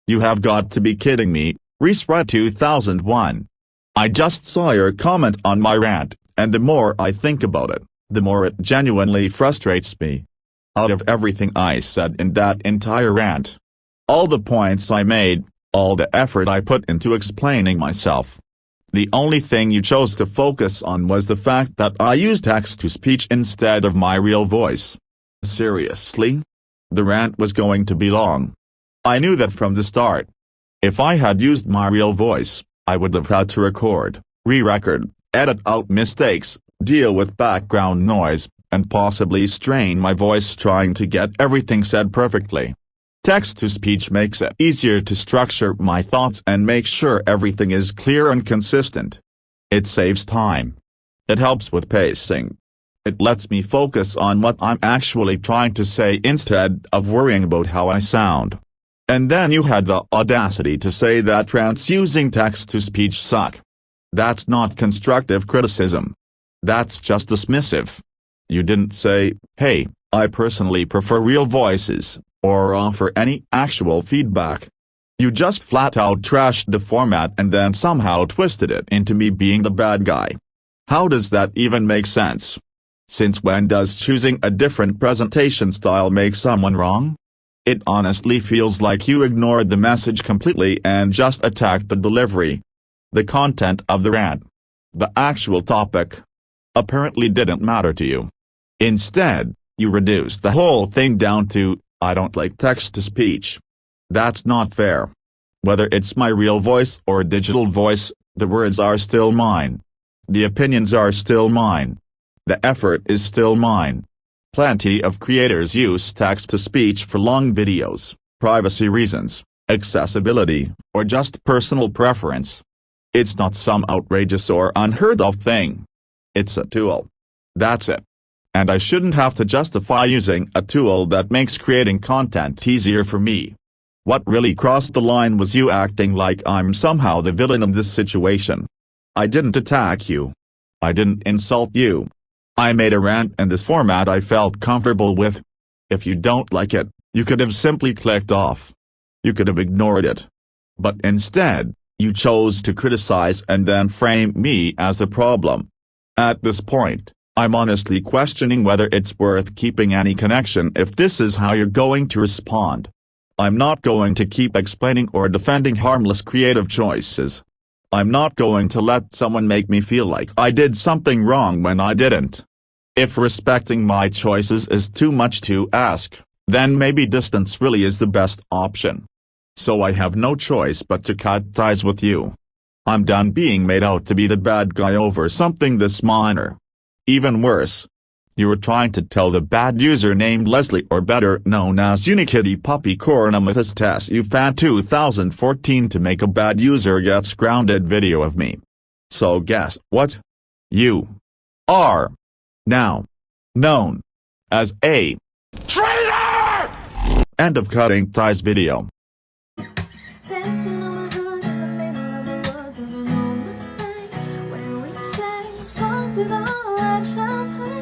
You have got to be kidding me, Rhys Wright 2001. I just saw your comment on my rant, and the more I think about it, the more it genuinely frustrates me. Out of everything I said in that entire rant, all the points I made, all the effort I put into explaining myself, the only thing you chose to focus on was the fact that I used text-to-speech instead of my real voice. Seriously? The rant was going to be long. I knew that from the start. If I had used my real voice, I would have had to record, re-record, edit out mistakes, deal with background noise, and possibly strain my voice trying to get everything said perfectly. Text-to-speech makes it easier to structure my thoughts and make sure everything is clear and consistent. It saves time. It helps with pacing. It lets me focus on what I'm actually trying to say instead of worrying about how I sound. And then you had the audacity to say that rants using text-to-speech suck. That's not constructive criticism. That's just dismissive. You didn't say, "Hey, I personally prefer real voices," or offer any actual feedback. You just flat-out trashed the format and then somehow twisted it into me being the bad guy. How does that even make sense? Since when does choosing a different presentation style make someone wrong? It honestly feels like you ignored the message completely and just attacked the delivery. The content of the rant, the actual topic, apparently didn't matter to you. Instead, you reduced the whole thing down to, "I don't like text-to-speech." That's not fair. Whether it's my real voice or digital voice, the words are still mine. The opinions are still mine. The effort is still mine. Plenty of creators use text-to-speech for long videos, privacy reasons, accessibility, or just personal preference. It's not some outrageous or unheard of thing. It's a tool. That's it. And I shouldn't have to justify using a tool that makes creating content easier for me. What really crossed the line was you acting like I'm somehow the villain of this situation. I didn't attack you. I didn't insult you. I made a rant in this format I felt comfortable with. If you don't like it, you could have simply clicked off. You could have ignored it. But instead, you chose to criticize and then frame me as the problem. At this point, I'm honestly questioning whether it's worth keeping any connection if this is how you're going to respond. I'm not going to keep explaining or defending harmless creative choices. I'm not going to let someone make me feel like I did something wrong when I didn't. If respecting my choices is too much to ask, then maybe distance really is the best option. So I have no choice but to cut ties with you. I'm done being made out to be the bad guy over something this minor. Even worse. You were trying to tell the bad user named Leslie, or better known as Unikitty Puppy Cornamathus Tess You Fan 2014, to make a bad user gets grounded video of me. So guess what? You are now known as a traitor! End of cutting ties video. Dancing on my hood in the middle of the woods, having no mistake. When we sang songs with all that shelter.